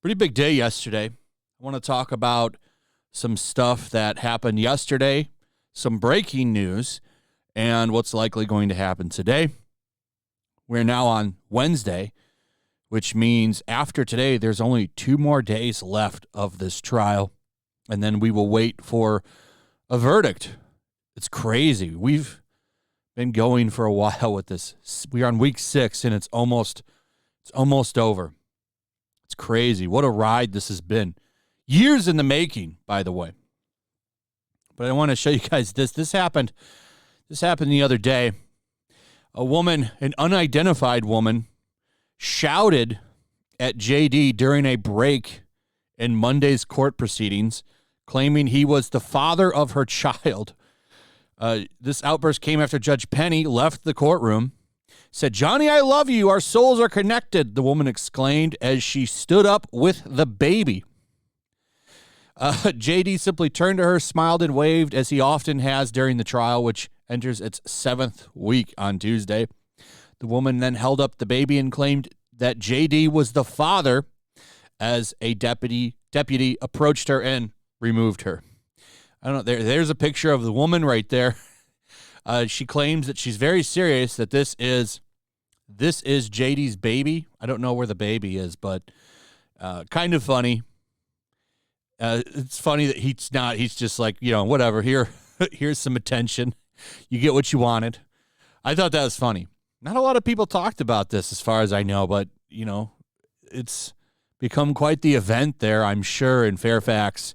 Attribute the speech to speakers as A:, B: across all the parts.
A: Pretty big day yesterday. I want to talk about some stuff that happened yesterday, some breaking news, and what's likely going to happen today. We're now on Wednesday, which means after today, there's only 2 more days left of this trial, and then we will wait for a verdict. It's crazy. We've been going for a while with this. We're on week 6, and it's almost over. It's crazy. What a ride this has been. Years in the making, by the way. But I want to show you guys this. This happened the other day. A woman, an unidentified woman, shouted at JD during a break in Monday's court proceedings, claiming he was the father of her child. This outburst came after Judge Penny left the courtroom. Said, "Johnny, I love you. Our souls are connected," the woman exclaimed as she stood up with the baby. JD simply turned to her, smiled, and waved, as he often has during the trial, which enters its 7th week on Tuesday. The woman then held up the baby and claimed that JD was the father as a deputy approached her and removed her. I don't know. There's a picture of the woman right there. She claims that she's very serious, that this is JD's baby. I don't know where the baby is, but kind of funny. It's funny that he's not. He's just like, whatever. Here's some attention. You get what you wanted. I thought that was funny. Not a lot of people talked about this as far as I know, but, it's become quite the event there, I'm sure, in Fairfax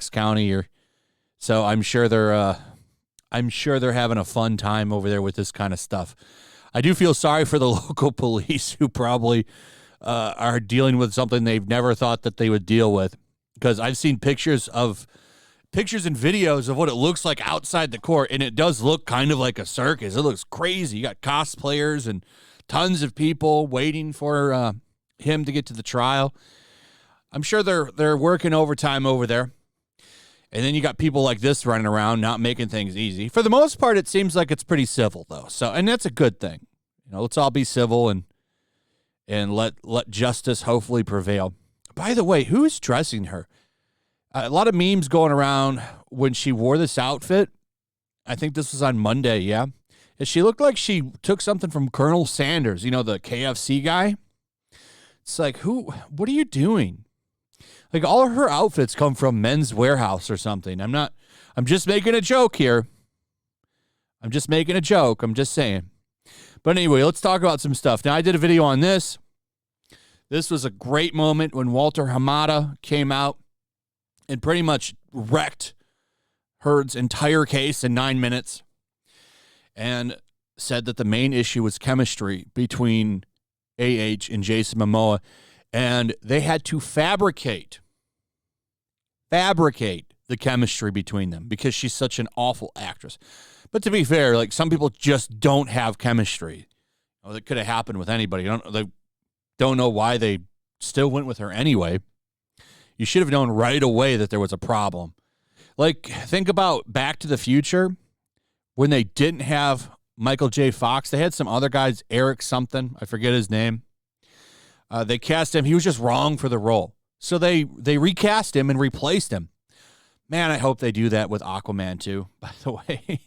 A: County. So I'm sure they're having a fun time over there with this kind of stuff. I do feel sorry for the local police who probably are dealing with something they've never thought that they would deal with, because I've seen pictures and videos of what it looks like outside the court, and it does look kind of like a circus. It looks crazy. You got cosplayers and tons of people waiting for him to get to the trial. I'm sure they're working overtime over there. And then you got people like this running around, not making things easy. For the most part, it seems like it's pretty civil, though. So, and that's a good thing. Let's all be civil and let justice hopefully prevail. By the way, who's dressing her? A lot of memes going around when she wore this outfit. I think this was on Monday, yeah. She looked like she took something from Colonel Sanders, the KFC guy. It's like, what are you doing? Like, all of her outfits come from Men's Warehouse or something. I'm just making a joke here. I'm just saying. But anyway, let's talk about some stuff. Now, I did a video on this. This was a great moment when Walter Hamada came out and pretty much wrecked Heard's entire case in 9 minutes and said that the main issue was chemistry between AH and Jason Momoa. And they had to fabricate the chemistry between them because she's such an awful actress. But to be fair, like, some people just don't have chemistry. That could have happened with anybody. They don't know why they still went with her anyway. You should have known right away that there was a problem. Like, think about Back to the Future when they didn't have Michael J. Fox. They had some other guys, Eric something. I forget his name. They cast him. He was just wrong for the role. So they recast him and replaced him. Man, I hope they do that with Aquaman too, by the way.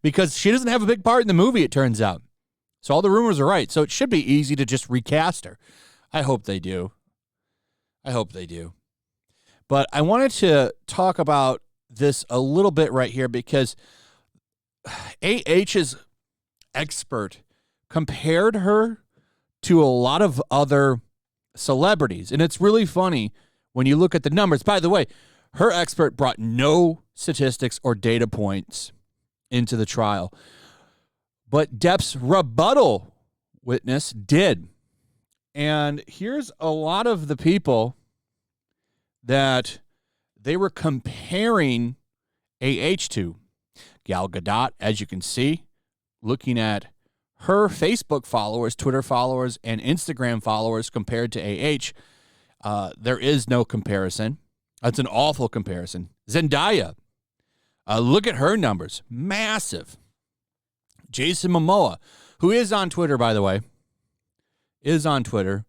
A: Because she doesn't have a big part in the movie, it turns out. So all the rumors are right. So it should be easy to just recast her. I hope they do. But I wanted to talk about this a little bit right here because AH's expert compared her to a lot of other celebrities. And it's really funny when you look at the numbers. By the way, her expert brought no statistics or data points into the trial. But Depp's rebuttal witness did. And here's a lot of the people that they were comparing AH to. Gal Gadot, as you can see, looking at her Facebook followers, Twitter followers, and Instagram followers compared to AH, there is no comparison. That's an awful comparison. Zendaya, Look at her numbers. Massive. Jason Momoa, who is on Twitter, by the way, is on Twitter.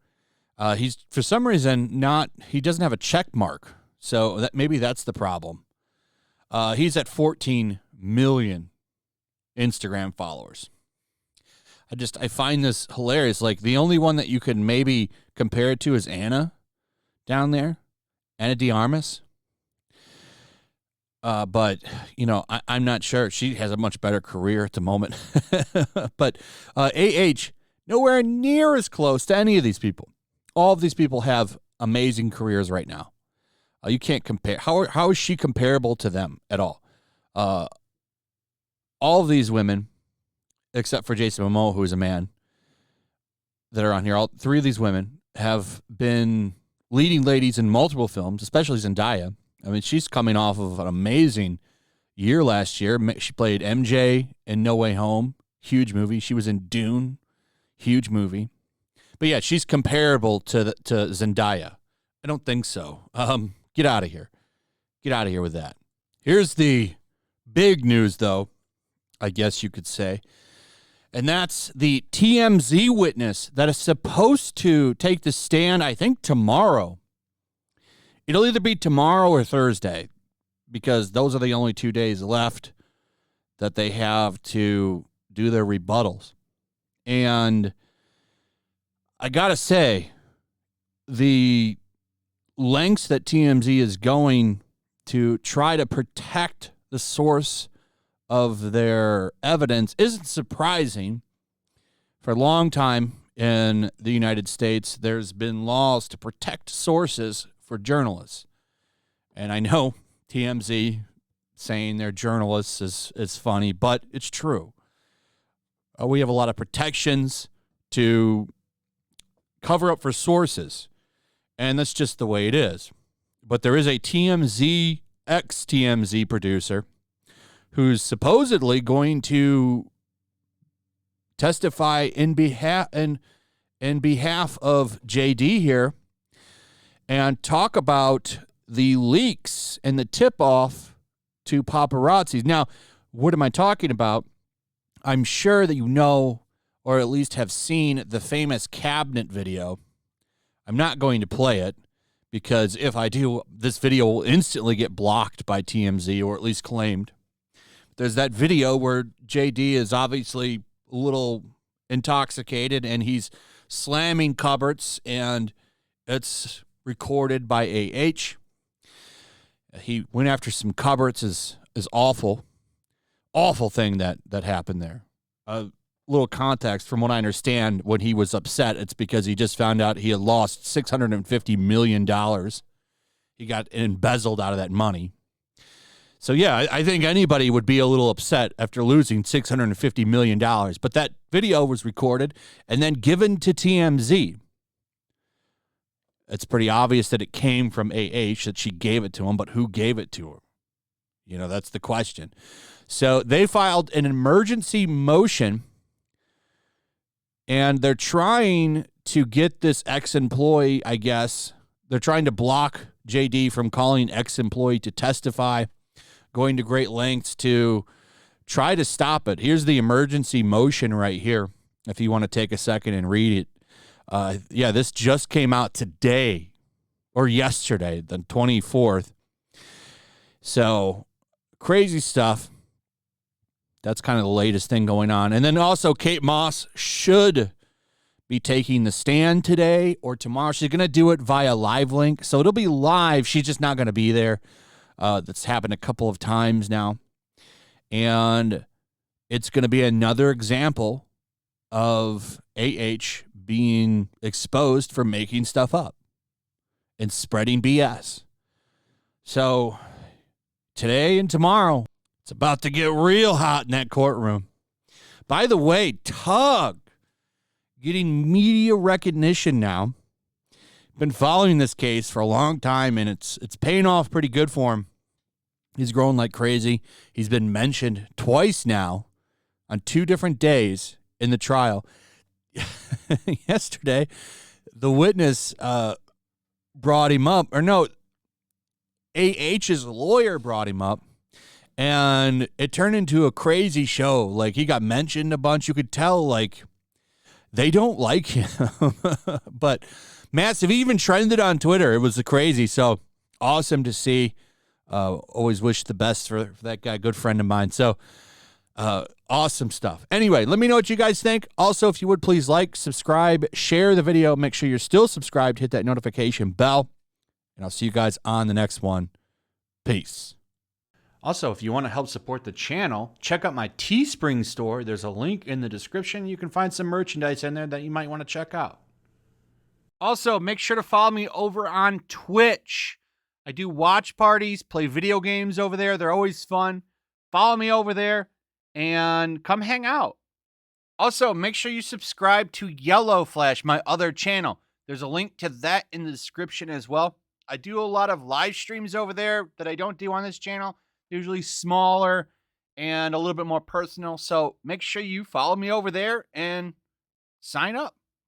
A: He's, for some reason, he doesn't have a check mark. So maybe that's the problem. He's at 14 million Instagram followers. I find this hilarious. Like, the only one that you could maybe compare it to is Anna down there, Anna de Armas. But, I'm not sure. She has a much better career at the moment. But AH, nowhere near as close to any of these people. All of these people have amazing careers right now. You can't compare. How is she comparable to them at all? All of these women, except for Jason Momoa, who is a man, that are on here, all three of these women have been leading ladies in multiple films, especially Zendaya. I mean, she's coming off of an amazing year last year. She played MJ in No Way Home, huge movie. She was in Dune, huge movie. But yeah, she's comparable to Zendaya. I don't think so. Get out of here. Get out of here with that. Here's the big news, though, I guess you could say. And that's the TMZ witness that is supposed to take the stand, I think, tomorrow. It'll either be tomorrow or Thursday, because those are the only 2 days left that they have to do their rebuttals. And I got to say, the lengths that TMZ is going to try to protect the source of their evidence isn't surprising. For a long time in the United States, there's been laws to protect sources for journalists. And I know TMZ saying they're journalists is funny, but it's true. We have a lot of protections to cover up for sources, and that's just the way it is. But there is a TMZ, ex-TMZ producer who's supposedly going to testify in behalf of JD here and talk about the leaks and the tip-off to paparazzi. Now, what am I talking about? I'm sure that you know, or at least have seen, the famous cabinet video. I'm not going to play it, because if I do, this video will instantly get blocked by TMZ, or at least claimed. There's that video where JD is obviously a little intoxicated, and he's slamming cupboards, and it's recorded by AH. He went after some cupboards. Is awful thing that happened there. A little context, from what I understand, when he was upset, it's because he just found out he had lost $650 million. He got embezzled out of that money. So yeah, I think anybody would be a little upset after losing $650 million. But that video was recorded and then given to TMZ. It's pretty obvious that it came from AH, that she gave it to him, but who gave it to her? That's the question. So they filed an emergency motion, and they're trying to get this ex-employee, I guess. They're trying to block JD from calling ex-employee to testify, going to great lengths to try to stop it. Here's the emergency motion right here, if you want to take a second and read it. This just came out today, or yesterday, the 24th. So, crazy stuff. That's kind of the latest thing going on. And then also, Kate Moss should be taking the stand today or tomorrow. She's going to do it via live link, so it'll be live. She's just not going to be there. That's happened a couple of times now. And it's going to be another example of AH being exposed for making stuff up and spreading BS. So today and tomorrow, it's about to get real hot in that courtroom. By the way, Tug getting media recognition now. Been following this case for a long time, and it's paying off pretty good for him. He's growing like crazy. He's been mentioned twice now on 2 different days in the trial. Yesterday, the witness brought him up, or no, AH's lawyer brought him up And it turned into a crazy show. Like, he got mentioned a bunch. You could tell, like, they don't like him. But massive. He even trended on Twitter. It was crazy. So awesome to see. Always wish the best for that guy. Good friend of mine. So awesome stuff. Anyway, let me know what you guys think. Also, if you would please like, subscribe, share the video. Make sure you're still subscribed. Hit that notification bell. And I'll see you guys on the next one. Peace. Also, if you want to help support the channel, check out my Teespring store. There's a link in the description. You can find some merchandise in there that you might want to check out. Also, make sure to follow me over on Twitch. I do watch parties, play video games over there. They're always fun. Follow me over there and come hang out. Also, make sure you subscribe to YellowFlash, my other channel. There's a link to that in the description as well. I do a lot of live streams over there that I don't do on this channel. Usually smaller and a little bit more personal. So make sure you follow me over there and sign up.